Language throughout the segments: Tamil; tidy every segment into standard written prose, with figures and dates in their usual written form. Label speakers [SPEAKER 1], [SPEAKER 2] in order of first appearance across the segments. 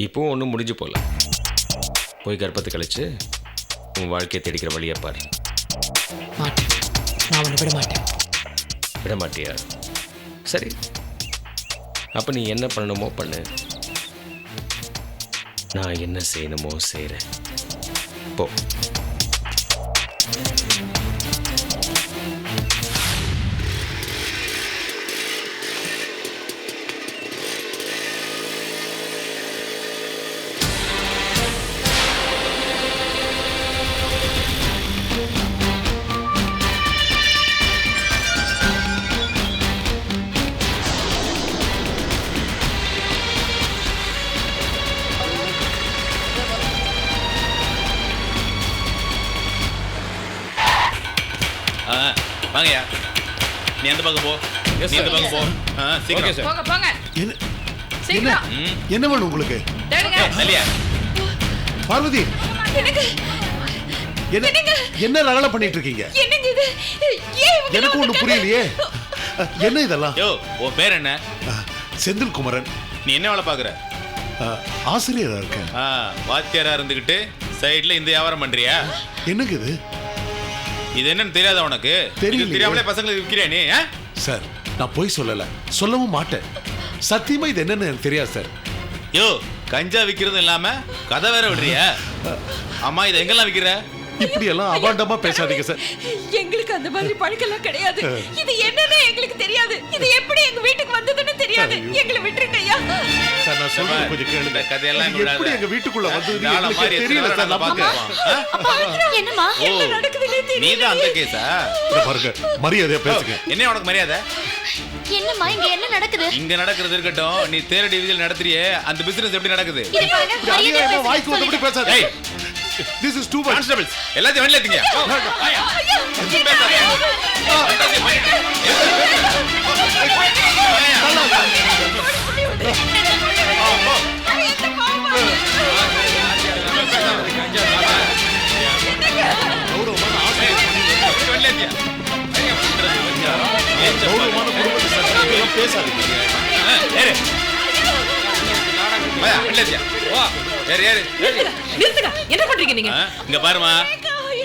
[SPEAKER 1] இப்போவும் ஒன்றும் முடிஞ்சு போகல. போய் கர்ப்பத்தை கழிச்சு உன் வாழ்க்கையை தேடிக்கிற வழியை பாரு.
[SPEAKER 2] மாட்டேன், நான் உன்னை விட மாட்டேன்.
[SPEAKER 1] விட மாட்டியா? சரி, அப்போ நீ என்ன பண்ணணுமோ பண்ணு, நான் என்ன செய்யணுமோ செய்கிறேன். போ.
[SPEAKER 3] வாங்கயா, நீ அந்த பக்கம் போ. நீ இந்த பக்கம் போ. சீக்கிரம்.
[SPEAKER 2] போங்க போங்க,
[SPEAKER 4] என்ன
[SPEAKER 2] சீக்கிரம்
[SPEAKER 4] என்ன வேணும் உங்களுக்கு?
[SPEAKER 2] தேடுங்க.
[SPEAKER 3] இல்லையா?
[SPEAKER 4] பார்வதி,
[SPEAKER 2] என்னங்க
[SPEAKER 4] என்ன ரகலை பண்ணிட்டு இருக்கீங்க?
[SPEAKER 2] என்னங்க இது? ஏன் இவங்க
[SPEAKER 4] எனக்கு ஒண்ணு புரியலையே. என்ன இதெல்லாம்?
[SPEAKER 3] யோ, உன் பேர் என்ன?
[SPEAKER 4] செந்தில் குமரன்.
[SPEAKER 3] நீ என்ன வேலை பாக்குற?
[SPEAKER 4] ஆசிரியரா இருக்கேன்.
[SPEAKER 3] வாத்தியாரா இருந்துகிட்டு சைடுல இந்த வியாபாரம் பண்றியா?
[SPEAKER 4] என்னங்க இது?
[SPEAKER 3] இது என்னன்னு தெரியாதா உனக்கு?
[SPEAKER 4] தெரியலையே.
[SPEAKER 3] தெரியாமலே பசங்களுக்கு விற்கிறேன் நீ?
[SPEAKER 4] சார், நான் போய் சொல்லல, சொல்லவும் மாட்டேன். சத்தியமா இது என்னன்னு எனக்கு தெரியாது சார்.
[SPEAKER 3] யோ, கஞ்சா விற்கிறதும் இல்லாம கதை வேற விடுறியா? அம்மா, இதை எங்கெல்லாம் விற்கிற?
[SPEAKER 4] இப்படி எல்லாம் அபாண்டமா பேசாதீங்க சார்.
[SPEAKER 2] எங்களுக்கு அந்த மாதிரி பழக்கம் கிடையாது. இது என்னன்னு எங்களுக்கு தெரியாது. இது எப்படி எங்க வீட்டுக்கு வந்ததுன்னு தெரியாது. எங்களை விட்டுருங்க ஐயா.
[SPEAKER 4] சார், நான் சொல்றது கொஞ்சம் கேளுங்க.
[SPEAKER 3] இந்த கதையெல்லாம்
[SPEAKER 4] இது எப்படி எங்க வீட்டுக்குள்ள வந்ததுன்னு எங்களுக்கு தெரியல சார். நான் பாக்க.
[SPEAKER 5] என்னம்மா
[SPEAKER 2] என்ன நடக்குதுன்னே
[SPEAKER 3] நீ
[SPEAKER 2] தெரியல.
[SPEAKER 3] தான் அந்த கேஸா?
[SPEAKER 4] பாருங்க, மரியாதையா பேசுங்க.
[SPEAKER 3] என்ன உனக்கு மரியாதை?
[SPEAKER 5] என்னம்மா இங்க என்ன நடக்குது?
[SPEAKER 3] இங்க நடக்கிறது இருக்கட்டும், நீ தேரடி வீதியில் நடத்துறியே அந்த பிசினஸ் எப்படி நடக்குது?
[SPEAKER 5] இது பாருங்க, மரியாதையா
[SPEAKER 4] அநியாயமா
[SPEAKER 5] பேசுங்க,
[SPEAKER 4] வாய்க்கு வந்தபடி
[SPEAKER 5] சொல்லிட்டேன்.
[SPEAKER 4] பேசாதே.
[SPEAKER 3] ஏய்,
[SPEAKER 4] This is too much.
[SPEAKER 3] Constables எல்லாத்தையும் வெளில ஏத்துங்க.
[SPEAKER 4] கௌரவமான குடும்பத்தை சார், இதெல்லாம் பேசாதீங்க.
[SPEAKER 2] நிறுத்துங்க. என்ன பண்றீங்க நீங்க?
[SPEAKER 3] இங்க பாருமா,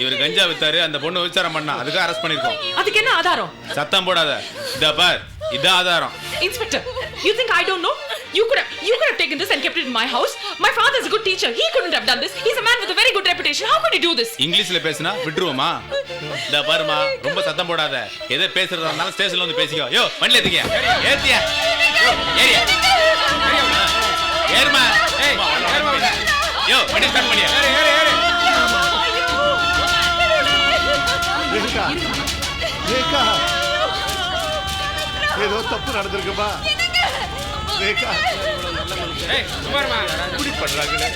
[SPEAKER 3] இவர் கஞ்சா வித்தாரு, அந்த பொண்ணு விசாரம் பண்ணா, அதுக்கு அரெஸ்ட் பண்ணிருக்கோம்.
[SPEAKER 2] அதுக்கு என்ன ஆதாரம்?
[SPEAKER 3] சத்தம் போடாத. இதா பார், இதான் ஆதாரம்.
[SPEAKER 2] Inspector, you think I don't know? You could have taken this and kept it in my house. My father is a good teacher. He couldn't have done this. He's a man with a very good reputation. How could he do this?
[SPEAKER 3] இங்கிலீஷ்ல பேசினா விட்டுருவோமா? இதா பாருமா, ரொம்ப சத்தம் போடாத. எதை பேசுறதா இருந்தாலும் ஸ்டேஷன்ல வந்து பேசிக்கோ. யோ, வண்டில ஏத்தியா? ஏத்தியா? ஏரியா? ஏறுமா. ஏய், ஏறுமா. யோ, வண்டி ஸ்டார்ட் பண்ணியா? ஏறு.
[SPEAKER 4] ரேகா, ரேகா, ஏதோ தப்பு நடந்திருக்குப்பா. ரேகா,
[SPEAKER 3] ஏய், சுமார்மா.
[SPEAKER 4] இப்படி பண்றாங்களே.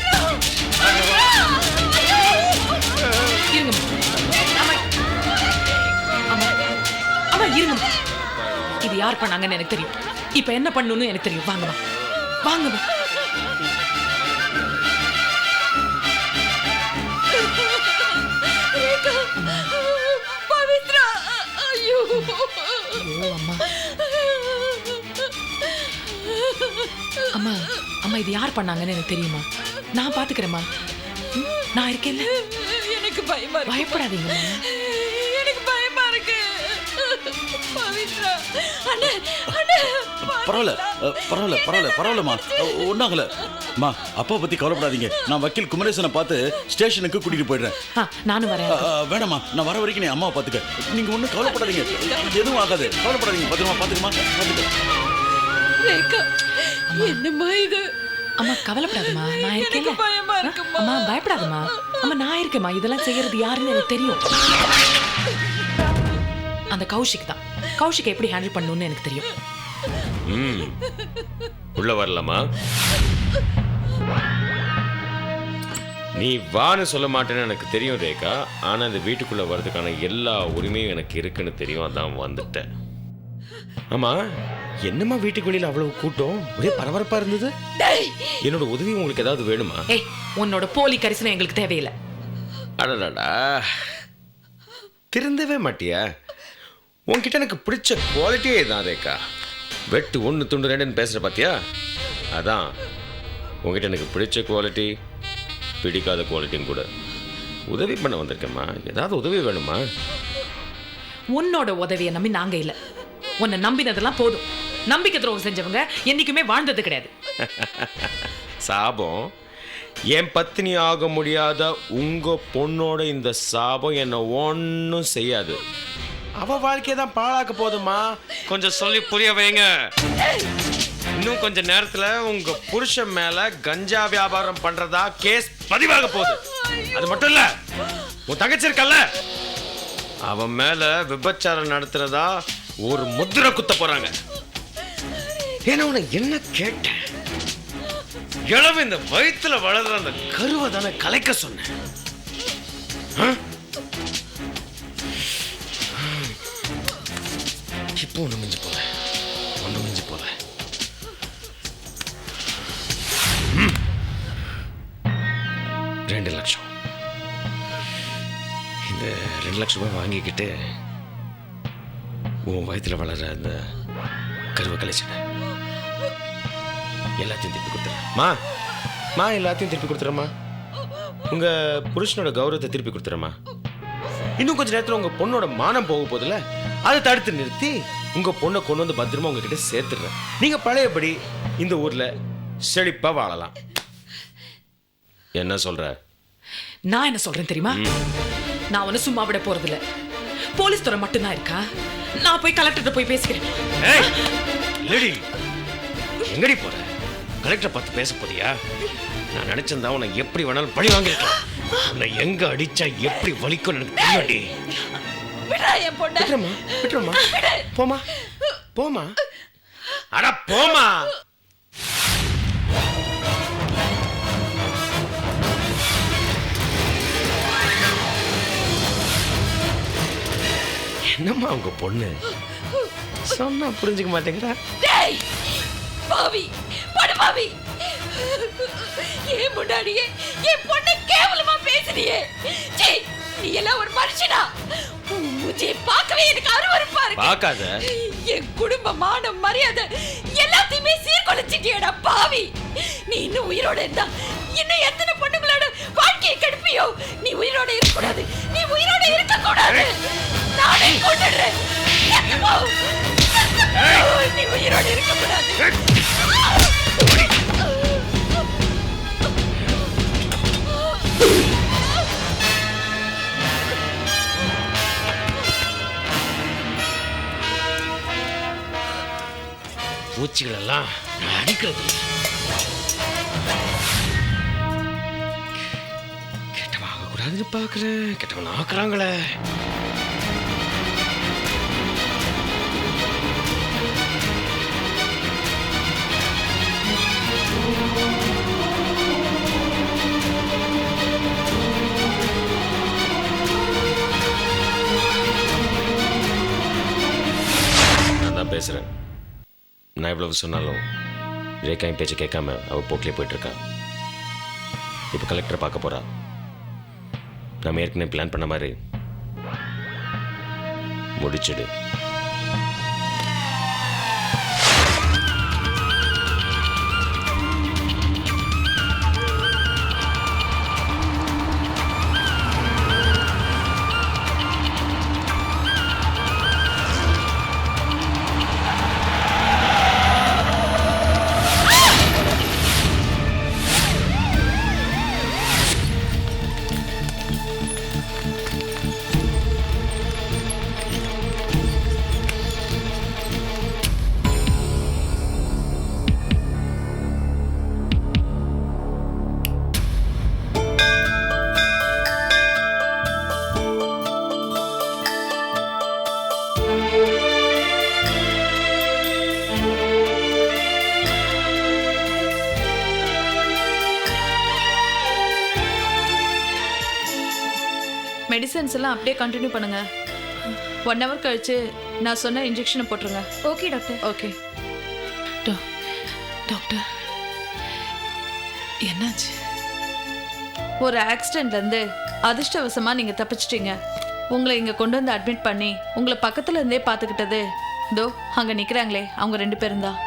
[SPEAKER 2] இருங்க. அம்மா இருங்க. இது யார் பண்ணாங்கன்னு எனக்கு தெரியும். இப்போ என்ன பண்ணணும்னு எனக்கு தெரியும். வாங்கம்மா. வாங்கம்மா. பவித்ரா, ஐயோ அம்மா. அம்மா, அம்மா இது யார் பண்ணாங்கன்னு எனக்கு தெரியுமா? நான் பாத்துக்கிறேம்மா. நான் இருக்கேன்ல. எனக்கு பயமா இருக்கு. பயப்படாதீங்கம்மா. எனக்கு பயமா இருக்கு. பவித்ரா, அண்ணே, அண்ணே.
[SPEAKER 6] பரவாயில்லம்மா, ஒன்னாகல. அம்மா, அப்பா பத்தி கவலைப்படாதீங்க. நான் வக்கீல் குமரேசனை பார்த்து ஸ்டேஷனுக்கு கூட்டிட்டு போயிடுறேன்.
[SPEAKER 2] நானும் வரேன்.
[SPEAKER 6] வேணாம்மா, நான் வர வரைக்கும் நீ அம்மாவை பாத்துக்க. நீங்க ஒன்றும் கவலைப்படாதீங்க, எதுவும் ஆகாது. கவலைப்படாதீங்க, பத்திரமா பாத்துக்கமா.
[SPEAKER 2] ரேகா, என்னம்மா இது? அம்மா கவலைப்படாதம்மா, நான் இருக்கேன்ல. பயமா இருக்கும்மா. அம்மா பயப்படாதம்மா. அம்மா நான் இருக்கேம்மா. இதெல்லாம் செய்யறது யாருன்னு எனக்கு தெரியும். அந்த கௌஷிக் தான். கௌஷிக் எப்படி ஹேண்டில் பண்ணணும்னு எனக்கு தெரியும்.
[SPEAKER 1] உள்ள வரலாமா? நீ வான்னு சொல்ல மாட்டேன்னு எனக்கு தெரியும் ரேகா. ஆனா இந்த வீட்டுக்குள்ள வர்றதுக்கான எல்லா உரிமையும் எனக்கு இருக்குன்னு தெரியும். அதான் வந்துட்டேன். ஆமா, என்னம்மா வீட்டுக்கு வெளியில அவ்வளவு கூட்டம், ஒரே பரபரப்பா இருந்தது? என்னோட உதவி உங்களுக்கு ஏதாவது வேணுமா?
[SPEAKER 2] ஏய், உன்னோட போலி கரிசனம் எங்களுக்கு தேவையில்லை.
[SPEAKER 1] அடடா, திருந்தவே மாட்டியா? உன்கிட்ட எனக்கு பிடிச்ச குவாலிட்டியே தான் ரேகா. வெட்டு 1 துண்டு 2ன்னு பேசுற பாத்தியா? அதான் உங்ககிட்ட எனக்கு பிடிச்ச குவாலிட்டி, பிடிக்காத குவாலிட்டியும் கூட. உதவி பண்ண வந்திருக்கேம்மா. ஏதாவது உதவி வேணுமா?
[SPEAKER 2] உன்னோட உதவியை நம்பி நாங்க இல்ல. உன்னை நம்பினதெல்லாம் போதும். நம்பிக்கை துரோகம் செஞ்சவங்க என்னைக்குமே வாழ்ந்தது கிடையாது.
[SPEAKER 1] சாபம் என் பத்தினி ஆக முடியாத உங்க பொண்ணோட இந்த சாபம் என்ன ஒன்றும் செய்யாது. அவ வாழ்க்கையை தான் பாழாக்க போதுமா. கொஞ்சம் சொல்லி புரிய வைங்க. இன்னும் கொஞ்ச நேரத்துல உங்க புருஷன் மேல கஞ்சா வியாபாரம் பண்றதா கேஸ் பதிவாக போகுது. அது மட்டும் இல்ல, உன் தங்கச்சி இருக்கல்ல, அவன் மேல விபச்சாரம் நடத்துறதா ஒரு முத்திரை குத்த போறாங்க. ஏன்னா உன என்ன கேட்டேன்? இளவு இந்த வயிற்றுல வளர்ற அந்த கருவை தானே கலைக்க சொன்னேன். இப்போ ஒண்ணு மிஞ்சி போல. 2 லட்சம். இந்த 2 லட்சம் ரூபாய் வாங்கிக்கிட்டு உன் வயிற்றுல வளர்ற அந்த கருவை கலைச்சிட எல்லாத்தையும் திருப்பி கொடுத்துறேன். எல்லாத்தையும் திருப்பி கொடுத்துறேம்மா. உங்க புருஷனோட கௌரவத்தை திருப்பி கொடுத்துறேம்மா. இன்னும் கொஞ்ச நேரத்தில் உங்க பொண்ணோட மானம் போக போதில்ல, அதை தடுத்து நிறுத்தி உங்க பொண்ணை கொண்டு வந்து பத்திரமா உங்ககிட்ட சேர்த்துடுறேன். நீங்க பழையபடி இந்த ஊர்ல செழிப்பா வாழலாம். என்ன சொல்ற?
[SPEAKER 2] நான் என்ன சொல்றேன் தெரியுமா? நான் ஒன்னும் சும்மா விட போறதில்ல. போலீஸ் துறை மட்டும்தான் இருக்கா. நான் போய் கலெக்டர்கிட்ட போய் பேசிக்கிறேன்.
[SPEAKER 1] லேடி, எங்கடி போற? கலெக்டரை பார்த்து பேச போறியா? நான் நினைச்சிருந்தா உன்னை எப்படி வேணாலும் பழி வாங்கிருக்கலாம். உன்னை எங்க அடிச்சா எப்படி வலிக்கும் எனக்கு தெரியாடி. விட்டுறமா. போமா. அட போமா. என்னம்மா உங்க பொண்ணு சொன்னா புரிஞ்சுக்க மாட்டேங்கிறா?
[SPEAKER 7] பாவி ஏன் முன்னாடியே என் பொண்ணை கேவலமா பேசுறியே? நீ எல்லாம் ஒரு மனுஷனா? மூஞ்சியை பார்க்கவே எனக்கு அருவருப்பா இருக்கு.
[SPEAKER 1] பார்க்காத.
[SPEAKER 7] என் குடும்ப மானம் மரியாதை எல்லாத்தையுமே சீர்குலைச்சிட்டியடா பாவி. நீ இன்னும் உயிரோட இருந்தா இன்னும் எத்தனை பொண்ணுங்களோட வாழ்க்கையை கெடுப்பியோ? நீ உயிரோட இருக்கக்கூடாது. நீ உயிரோட இருக்கக்கூடாது. நானே கொண்டுடுறேன். நீ உயிரோட இருக்கக்கூடாது.
[SPEAKER 1] பூச்சிகள் எல்லாம் அடிக்கிறது. கெட்டவன் ஆகக்கூடாதுன்னு பாக்குறேன். கெட்டவன் ஆக்குறாங்களே. நான் தான் பேசுறேன். நான் எவ்வளவு சொன்னாலும் ரேகாயின் பேச்சை கேட்காம அவ போக்கிலே போயிட்டு இருக்கா. இப்போ கலெக்டரை பார்க்க போறா. நம்ம ஏற்கனவே பிளான் பண்ண மாதிரி முடிச்சிடு.
[SPEAKER 8] மெடிசன்ஸ் எல்லாம் அப்படியே கண்டினியூ பண்ணுங்க. 1 hour கழிச்சு நான் சொன்ன இன்ஜெக்ஷனை போட்டுருங்க.
[SPEAKER 5] Okay doctor.
[SPEAKER 8] ஓகே
[SPEAKER 2] டாக்டர், என்னாச்சு?
[SPEAKER 8] ஒரு ஆக்சிடென்ட்ல இருந்து அதிர்ஷ்டவசமா நீங்க தப்பிச்சிட்டீங்க. உங்களை இங்க கொண்டு வந்து அட்மிட் பண்ணி உங்களை பக்கத்துல இருந்தே பாத்துக்கிட்டது தோ அங்க நிக்கிறாங்களே அவங்க 2 பேரும் தான்.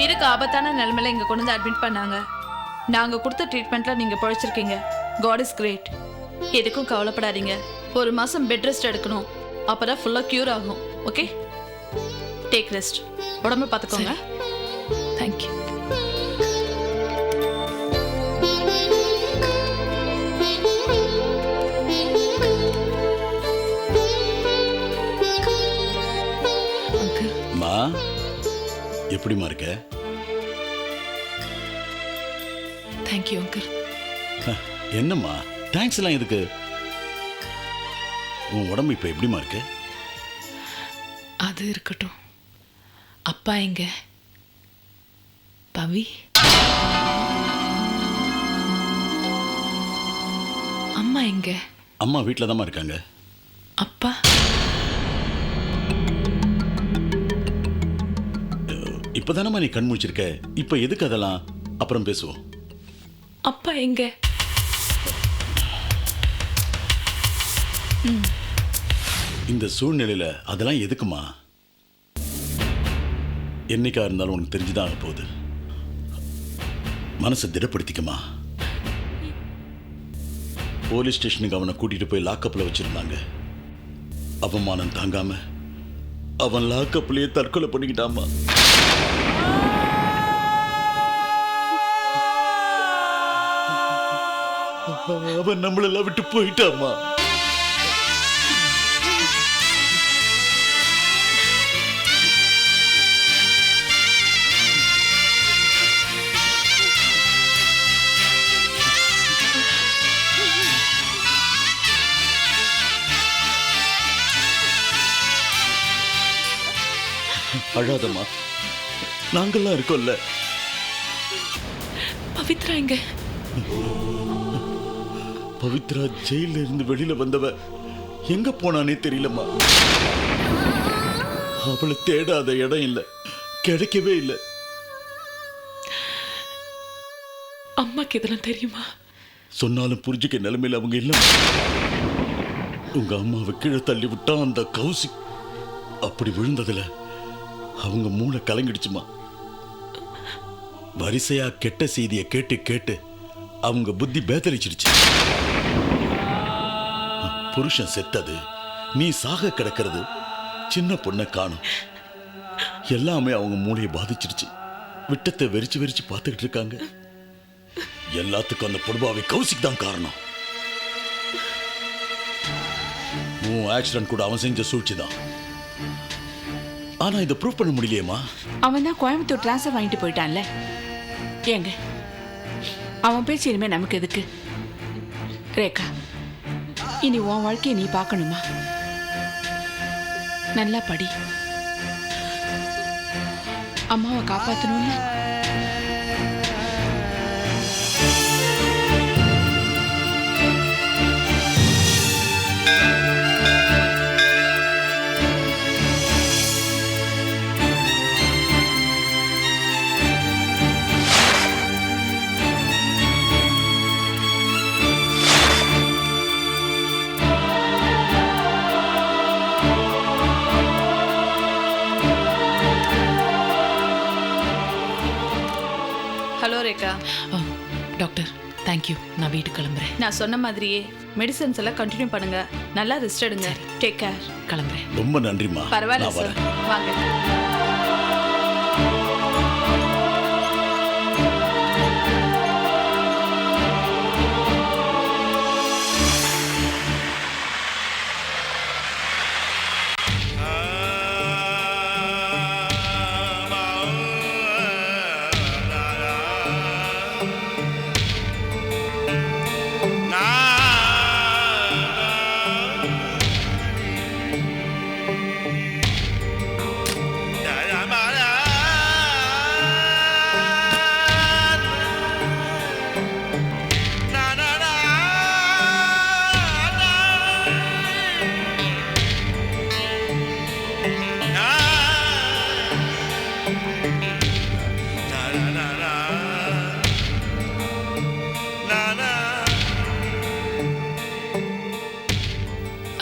[SPEAKER 8] உயிருக்கு ஆபத்தான நிலைமையில இங்க கொண்டு வந்து அட்மிட் பண்ணாங்க. நாங்க கொடுத்த ட்ரீட்மெண்ட்ல நீங்க பொழைச்சிருக்கீங்க. God is great. எதுக்கும் கவலைப்படாதீங்க. 1 மாசம் பெட் ரெஸ்ட் எடுக்கணும். அப்பதான் ஃபுல்லா கியூர் ஆகும். Okay, take rest. உடம்ப பார்த்துக்கோங்க.
[SPEAKER 2] தேங்க்யூ.
[SPEAKER 6] மா எப்படிமா இருக்க?
[SPEAKER 2] Thank you uncle.
[SPEAKER 6] என்னம்மா தேங்க்ஸ் எல்லாம் எதுக்கு? உன் உடம்பு இப்ப எப்படிமா இருக்கு?
[SPEAKER 2] அது இருக்கட்டும். அப்பா எங்க? பவி? அம்மா எங்க?
[SPEAKER 6] அம்மா வீட்டில் தாம்மா இருக்காங்க.
[SPEAKER 2] அப்பா?
[SPEAKER 6] இப்பதானம்மா நீ கண் முழிச்சிருக்க. இப்ப எதுக்கு அதெல்லாம்? அப்புறம் பேசுவோம்.
[SPEAKER 2] அப்பா எங்க?
[SPEAKER 6] இந்த சூழ்நிலையில அதெல்லாம் எதுக்குமா? என்னைக்கா இருந்தாலும் உனக்கு தெரிஞ்சுதான் ஆக போகுது. மனசை திடப்படுத்திக்கமா. போலீஸ் ஸ்டேஷனுக்கு அவனை கூட்டிட்டு போய் லாக்கப்ல வச்சிருந்தாங்க. அவமானம் தாங்காம அவன் லாக்கப்லயே தற்கொலை பண்ணிக்கிட்டாமா. அவன் நம்மளெல்லாம் விட்டு போயிட்டாமா. அழாதம்மா, நாங்கெல்லாம் இருக்கோம்ல.
[SPEAKER 2] பவித்ரா எங்க?
[SPEAKER 6] பவித்ரா ஜெயில இருந்து வெளியில வந்தவ எங்க போனானே தெரியலம்மா. அவளை தேடாத இடம் இல்ல, கிடைக்கவே இல்லை.
[SPEAKER 2] அம்மாக்கு இதெல்லாம் தெரியுமா?
[SPEAKER 6] சொன்னாலும் புரிஞ்சுக்க நிலைமையில அவங்க இல்ல. உங்க அம்மாவை கீழே தள்ளி விட்டா அந்த கௌசிக். அப்படி விழுந்ததுல அவங்க மூளை கலங்கிடுச்சுமா. வரிசையா கெட்ட செய்தியை கேட்டு கேட்டு அவங்க புத்தி பேதலிச்சிடுச்சு. புருஷன் செத்தது, நீ சாக கிடக்கிறது, சின்ன பொண்ணை காணும், எல்லாமே அவங்க மூளையை பாதிச்சிடுச்சு. விட்டத்தை வெறிச்சு வெறிச்சு பார்த்துக்கிட்டு இருக்காங்க. எல்லாத்துக்கும் அந்த பொடுபாவை கௌசிக் தான் காரணம். உன் ஆக்சிடென்ட் கூட அவன் செஞ்ச சூழ்ச்சி தான். ஆனா இதை ப்ரூவ் பண்ண முடியலையேம்மா.
[SPEAKER 7] அவன் தான் கோயம்புத்தூர் டிரான்ஸ்ஃபர் வாங்கிட்டு போயிட்டான்ல. ஏங்க அவன் பேச்சு இனிமே நமக்கு எதுக்கு? ரேகா, இனி உன் வாழ்க்கையை நீ பார்க்கணுமா? நல்லா படி. அம்மாவை காப்பாற்றணும்ல.
[SPEAKER 8] ஹலோ ரேகா.
[SPEAKER 2] Doctor thank you. நான் வீட்டுக்கு கிளம்புறேன்.
[SPEAKER 8] நான் சொன்ன மாதிரியே மெடிசன்ஸ் எல்லாம் கண்டினியூ பண்ணுங்க. நல்லா ரெஸ்ட் எடுங்க. Take care.
[SPEAKER 2] கிளம்புறேன்.
[SPEAKER 6] ரொம்ப நன்றிம்மா.
[SPEAKER 8] பரவாயில்ல
[SPEAKER 6] நான்
[SPEAKER 8] சார்,
[SPEAKER 6] வரேன்.
[SPEAKER 8] வாங்க.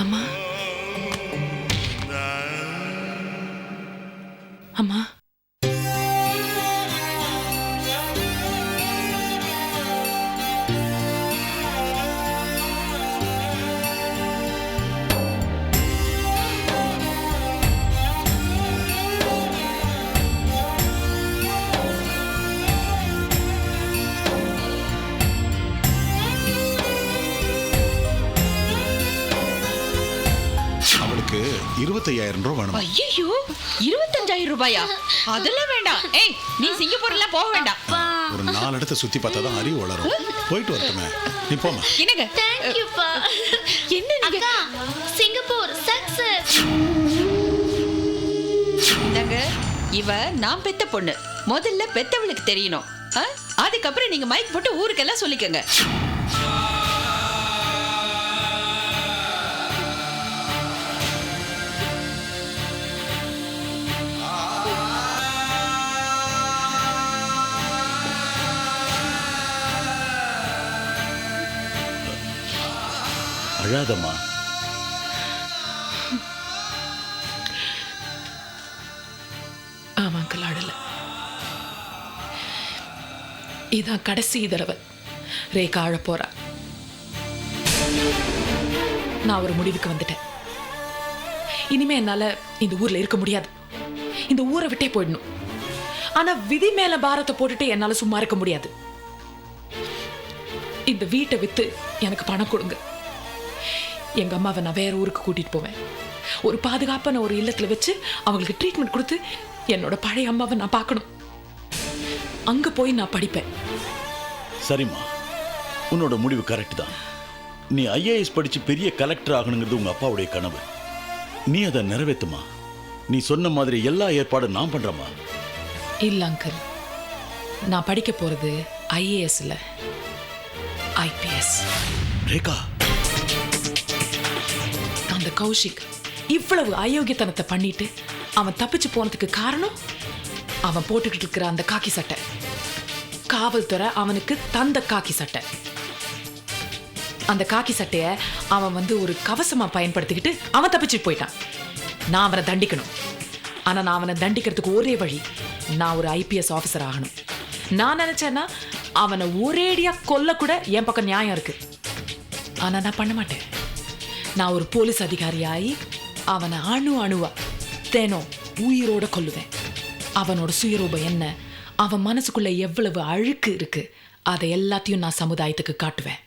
[SPEAKER 2] அம்மா, அம்மா,
[SPEAKER 4] 25,000 ரூபாய் வேணும்.
[SPEAKER 7] ஐயோ 25,000 ரூபாயா? அதெல்லாம் வேண்டாம். ஏய் நீ சிங்கப்பூர்லாம் போக வேண்டாம்.
[SPEAKER 4] ஒரு 4 இடத்தை சுத்தி பார்த்தா தான் அறிவு வளரும். போயிட்டு வரட்டுமே. நீ போமா.
[SPEAKER 7] என்னங்க?
[SPEAKER 5] தேங்க் யூ பா.
[SPEAKER 7] என்ன நீங்க?
[SPEAKER 5] அக்கா சிங்கப்பூர் சக்சஸ்.
[SPEAKER 7] என்னங்க? இவ நான் பெத்த பொண்ணு. முதல்ல பெத்தவளுக்கு தெரியணும். அதுக்கப்புறம் நீங்க மைக் போட்டு ஊருக்கெல்லாம் சொல்லிக்கங்க.
[SPEAKER 6] அழாதம்மா.
[SPEAKER 2] ஆமாங்கள், அழல. இதான் கடைசி தடவை ரேகா அழ போறா. நான் ஒரு முடிவுக்கு வந்துட்டேன். இனிமே என்னால இந்த ஊர்ல இருக்க முடியாது. இந்த ஊரை விட்டே போயிடணும். ஆனா விதி மேல பாரத்தை போட்டுட்டு என்னால சும்மா இருக்க முடியாது. இந்த வீட்டை வித்து எனக்கு பணம் கொடுங்க. எங்க அம்மாவை நான் வேற ஊருக்கு கூட்டிட்டு போவேன். ஒரு பாதுகாப்பான ஒரு இல்லத்துல வச்சு அவங்களுக்கு ட்ரீட்மெண்ட் கொடுத்து என்னோட பழைய அம்மாவை நான் பார்க்கணும். அங்க போய் நான் படிப்பேன்.
[SPEAKER 6] சரிம்மா, உன்னோட முடிவு கரெக்ட் தான். நீ IAS படிச்சு பெரிய கலெக்டர் ஆகணுங்கிறது உங்க அப்பாவுடைய கனவு. நீ அதை நிறைவேற்றுமா. நீ சொன்ன மாதிரி எல்லா ஏற்பாடும் நான் பண்றேம்மா.
[SPEAKER 2] இல்ல அங்கிள், நான் படிக்க போறது IAS இல்ல, IPS.
[SPEAKER 6] ரேகா,
[SPEAKER 2] அந்த கௌஷிக் இவ்வளவு அயோக்கியத்தனத்தை பண்ணிட்டு அவன் தப்பிச்சு போனதுக்கு காரணம் அவன் போட்டுக்கிட்டு இருக்கிற அந்த காக்கி சட்டை. காவல்துறை அவனுக்கு தந்த காக்கி சட்டை. அந்த காக்கி சட்டைய அவன் ஒரு கவசமா பயன்படுத்திக்கிட்டு அவன் தப்பிச்சு போயிட்டான். நான் அவனை தண்டிக்கணும். ஆனா நான் அவனை தண்டிக்கிறதுக்கு ஒரே வழி, நான் ஒரு IPS ஆபீசர் ஆகணும். நான் நினைச்சேன்னா அவனை ஒரேடியா கொல்ல கூட என் பக்கம் நியாயம் இருக்கு. ஆனா நான் பண்ண மாட்டேன். நான் ஒரு போலீஸ் அதிகாரியாகி அவனை அணுவா தினம் உயிரோட கொல்லுவேன். அவனோட சுயரூபம் என்ன, அவன் மனசுக்குள்ள எவ்வளவு அழுக்கு இருக்கு, அதை எல்லாத்தையும் நான் சமுதாயத்துக்கு காட்டுவேன்.